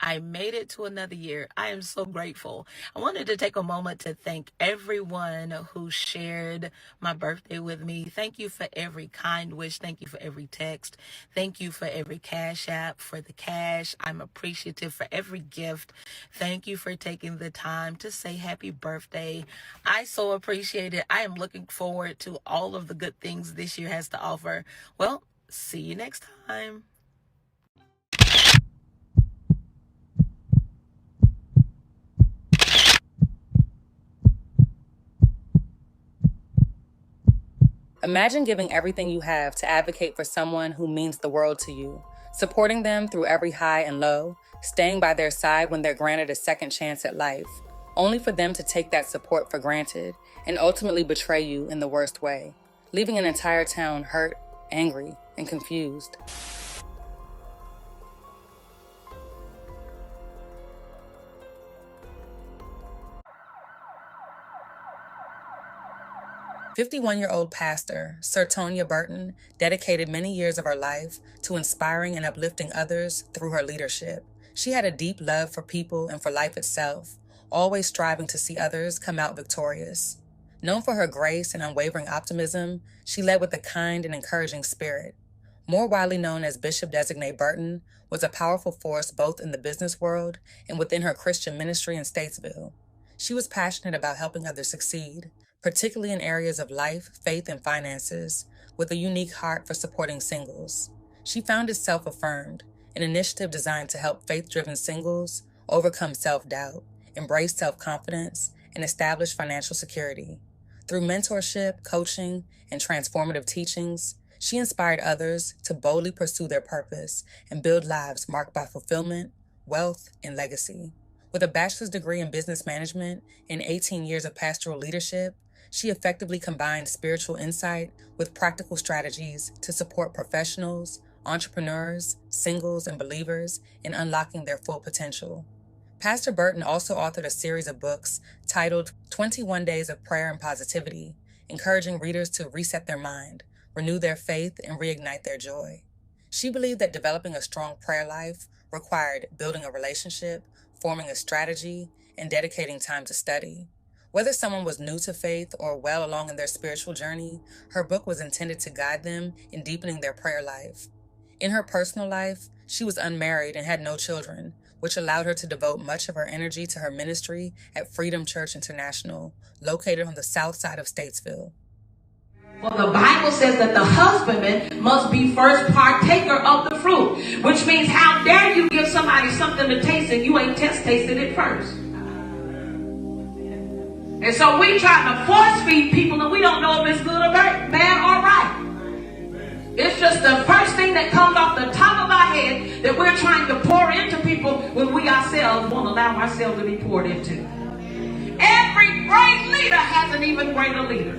I made it to another year. I am so grateful. I wanted to take a moment to thank everyone who shared my birthday with me. Thank you for every kind wish. Thank you for every text. Thank you for every Cash App, for the cash. I'm appreciative for every gift. Thank you for taking the time to say happy birthday. I so appreciate it. I am looking forward to all of the good things this year has to offer. Well, see you next time. Imagine giving everything you have to advocate for someone who means the world to you, supporting them through every high and low, staying by their side when they're granted a second chance at life, only for them to take that support for granted and ultimately betray you in the worst way, leaving an entire town hurt, angry, and confused. "51-year-old pastor, Sir Tonya Burton, dedicated many years of her life to inspiring and uplifting others through her leadership. She had a deep love for people and for life itself, always striving to see others come out victorious. Known for her grace and unwavering optimism, she led with a kind and encouraging spirit. More widely known as Bishop-designate Burton, was a powerful force both in the business world and within her Christian ministry in Statesville. She was passionate about helping others succeed, particularly in areas of life, faith, and finances, with a unique heart for supporting singles. She founded Self-Affirmed, an initiative designed to help faith-driven singles overcome self-doubt, embrace self-confidence, and establish financial security. Through mentorship, coaching, and transformative teachings, she inspired others to boldly pursue their purpose and build lives marked by fulfillment, wealth, and legacy. With a bachelor's degree in business management and 18 years of pastoral leadership, she effectively combined spiritual insight with practical strategies to support professionals, entrepreneurs, singles, and believers in unlocking their full potential. Pastor Burton also authored a series of books titled 21 Days of Prayer and Positivity, encouraging readers to reset their mind, renew their faith, and reignite their joy. She believed that developing a strong prayer life required building a relationship, forming a strategy, and dedicating time to study. Whether someone was new to faith or well along in their spiritual journey, her book was intended to guide them in deepening their prayer life. In her personal life, she was unmarried and had no children, which allowed her to devote much of her energy to her ministry at Freedom Church International, located on the south side of Statesville. Well, the Bible says that the husbandman must be first partaker of the fruit, which means how dare you give somebody something to taste and you ain't tasted it first. And so we try to force feed people and we don't know if it's good or bad or right. It's just the first thing that comes off the top of our head that we're trying to pour into people when we ourselves won't allow ourselves to be poured into. Every great leader has an even greater leader.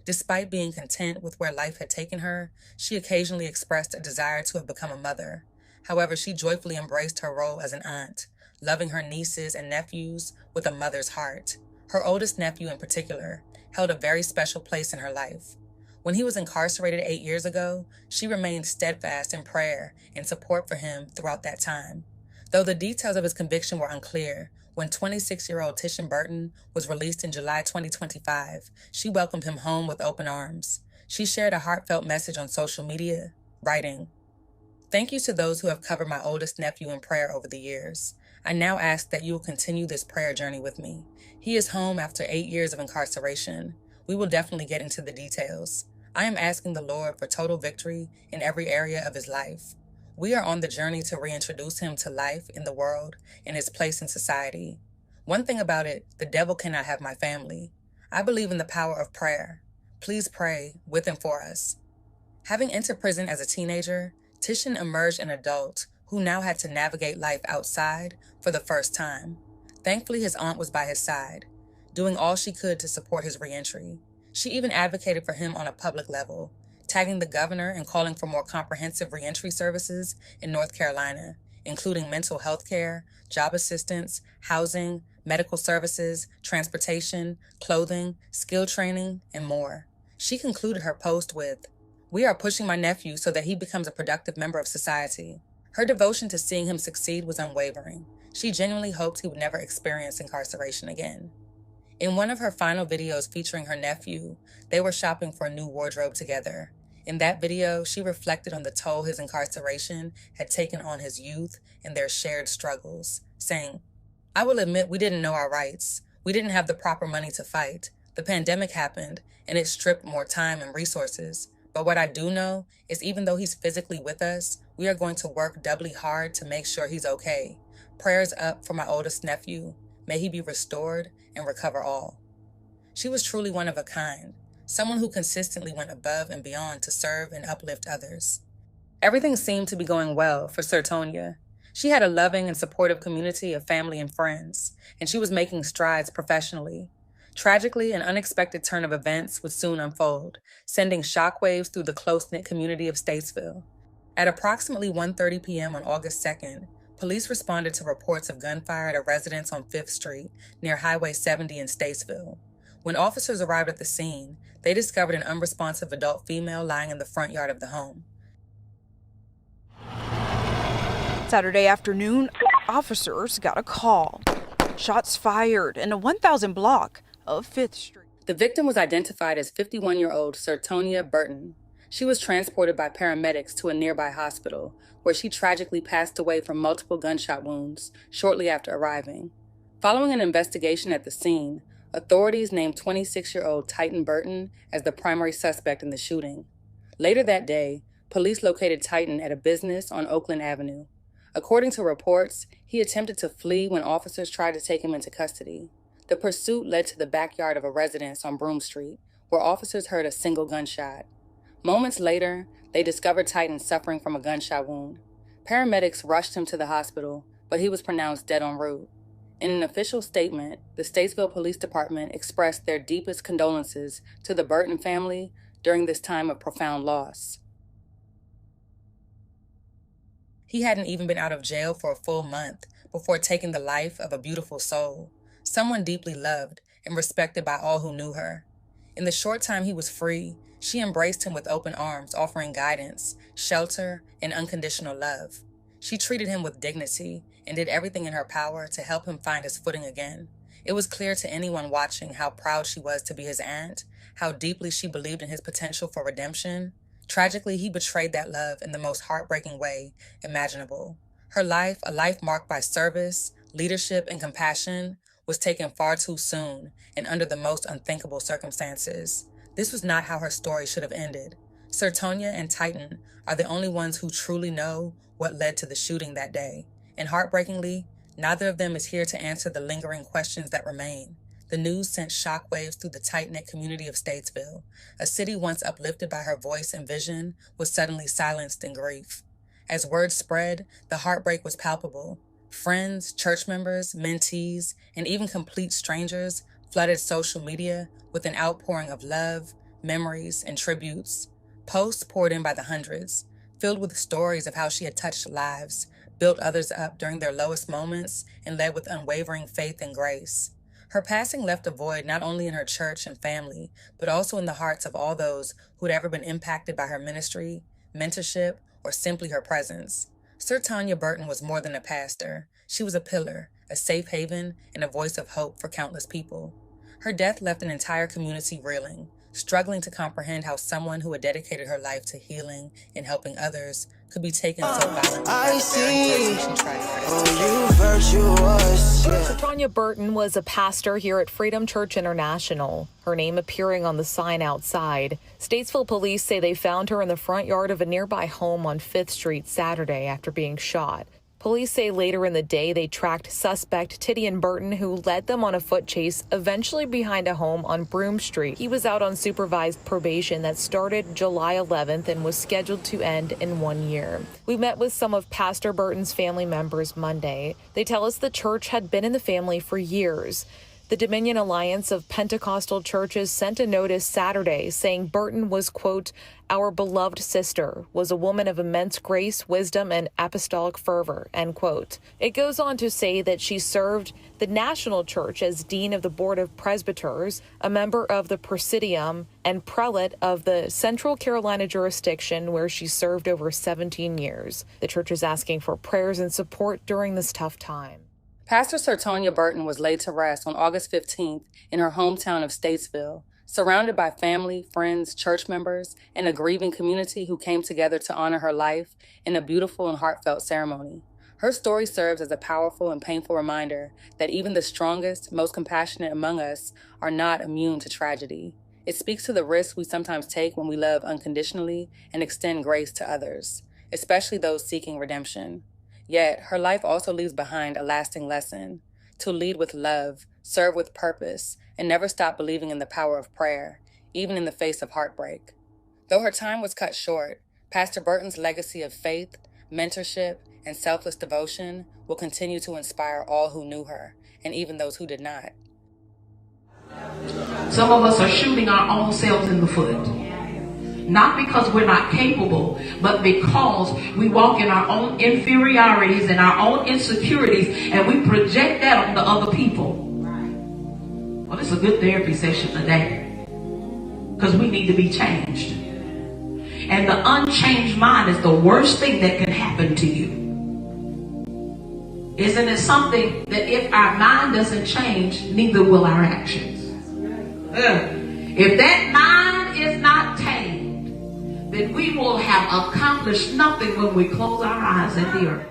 Despite being content with where life had taken her, she occasionally expressed a desire to have become a mother. However, she joyfully embraced her role as an aunt, loving her nieces and nephews with a mother's heart. Her oldest nephew in particular held a very special place in her life. When he was incarcerated 8 years ago, she remained steadfast in prayer and support for him throughout that time. Though the details of his conviction were unclear, when 26-year-old Tishan Burton was released in July 2025, she welcomed him home with open arms. She shared a heartfelt message on social media, writing, "Thank you to those who have covered my oldest nephew in prayer over the years. I now ask that you will continue this prayer journey with me. He is home after 8 years of incarceration. We will definitely get into the details. I am asking the Lord for total victory in every area of his life. We are on the journey to reintroduce him to life in the world and his place in society. One thing about it, the devil cannot have my family. I believe in the power of prayer. Please pray with and for us." Having entered prison as a teenager, Tishan emerged an adult who now had to navigate life outside for the first time. Thankfully, his aunt was by his side, doing all she could to support his reentry. She even advocated for him on a public level, tagging the governor and calling for more comprehensive reentry services in North Carolina, including mental health care, job assistance, housing, medical services, transportation, clothing, skill training, and more. She concluded her post with, "We are pushing my nephew so that he becomes a productive member of society. Her devotion to seeing him succeed was unwavering. She genuinely hoped he would never experience incarceration again. In one of her final videos featuring her nephew, they were shopping for a new wardrobe together. In that video, she reflected on the toll his incarceration had taken on his youth and their shared struggles, saying, "I will admit we didn't know our rights. We didn't have the proper money to fight. The pandemic happened, and it stripped more time and resources. But what I do know is even though he's physically with us, we are going to work doubly hard to make sure he's okay. Prayers up for my oldest nephew. May he be restored and recover all." She was truly one of a kind, someone who consistently went above and beyond to serve and uplift others. Everything seemed to be going well for Sertonia. She had a loving and supportive community of family and friends, and she was making strides professionally. Tragically, an unexpected turn of events would soon unfold, sending shockwaves through the close-knit community of Statesville. At approximately 1:30 p.m. on August 2nd, police responded to reports of gunfire at a residence on 5th Street near Highway 70 in Statesville. When officers arrived at the scene, they discovered an unresponsive adult female lying in the front yard of the home. Saturday afternoon, officers got a call. Shots fired in a 1000 block of 5th Street. The victim was identified as 51-year-old Sertonia Burton. She was transported by paramedics to a nearby hospital, where she tragically passed away from multiple gunshot wounds shortly after arriving. Following an investigation at the scene, authorities named 26-year-old Titan Burton as the primary suspect in the shooting. Later that day, police located Titan at a business on Oakland Avenue. According to reports, he attempted to flee when officers tried to take him into custody. The pursuit led to the backyard of a residence on Broome Street, where officers heard a single gunshot. Moments later, they discovered Titan suffering from a gunshot wound. Paramedics rushed him to the hospital, but he was pronounced dead en route. In an official statement, the Statesville Police Department expressed their deepest condolences to the Burton family during this time of profound loss. He hadn't even been out of jail for a full month before taking the life of a beautiful soul, someone deeply loved and respected by all who knew her. In the short time he was free, she embraced him with open arms, offering guidance, shelter, and unconditional love. She treated him with dignity and did everything in her power to help him find his footing again. It was clear to anyone watching how proud she was to be his aunt, how deeply she believed in his potential for redemption. Tragically, he betrayed that love in the most heartbreaking way imaginable. Her life, a life marked by service, leadership, and compassion, was taken far too soon and under the most unthinkable circumstances. This was not how her story should have ended. Sertonia and Titan are the only ones who truly know what led to the shooting that day. And heartbreakingly, neither of them is here to answer the lingering questions that remain. The news sent shockwaves through the tight-knit community of Statesville. A city once uplifted by her voice and vision was suddenly silenced in grief. As word spread, the heartbreak was palpable. Friends, church members, mentees, and even complete strangers flooded social media with an outpouring of love, memories, and tributes. Posts poured in by the hundreds, filled with stories of how she had touched lives, built others up during their lowest moments, and led with unwavering faith and grace. Her passing left a void not only in her church and family, but also in the hearts of all those who had ever been impacted by her ministry, mentorship, or simply her presence. Sertonia Burton was more than a pastor. She was a pillar, a safe haven, and a voice of hope for countless people. Her death left an entire community reeling, struggling to comprehend how someone who had dedicated her life to healing and helping others could be taken so violently. I see. Oh, you virtuous. Sertonia Burton was a pastor here at Freedom Church International, her name appearing on the sign outside. Statesville police say they found her in the front yard of a nearby home on 5th Street Saturday after being shot. Police say later in the day they tracked suspect Tidian Burton, who led them on a foot chase, eventually behind a home on Broome Street. He was out on supervised probation that started July 11th and was scheduled to end in 1 year. We met with some of Pastor Burton's family members Monday. They tell us the church had been in the family for years. The Dominion Alliance of Pentecostal Churches sent a notice Saturday saying Burton was, quote, "our beloved sister, was a woman of immense grace, wisdom, and apostolic fervor," end quote. It goes on to say that she served the National Church as Dean of the Board of Presbyters, a member of the Presidium, and prelate of the Central Carolina jurisdiction, where she served over 17 years. The church is asking for prayers and support during this tough time. Pastor Sertonia Burton was laid to rest on August 15th in her hometown of Statesville, surrounded by family, friends, church members, and a grieving community who came together to honor her life in a beautiful and heartfelt ceremony. Her story serves as a powerful and painful reminder that even the strongest, most compassionate among us are not immune to tragedy. It speaks to the risks we sometimes take when we love unconditionally and extend grace to others, especially those seeking redemption. Yet, her life also leaves behind a lasting lesson: to lead with love, serve with purpose, and never stop believing in the power of prayer, even in the face of heartbreak. Though her time was cut short, Pastor Burton's legacy of faith, mentorship, and selfless devotion will continue to inspire all who knew her, and even those who did not. Some of us are shooting our own selves in the foot. Not because we're not capable, but because we walk in our own inferiorities and our own insecurities, and we project that on the other people. Well, this is a good therapy session today, because we need to be changed. And the unchanged mind is the worst thing that can happen to you. Isn't it something that if our mind doesn't change, neither will our actions? If that mind is not tamed, then we will have accomplished nothing when we close our eyes at the earth.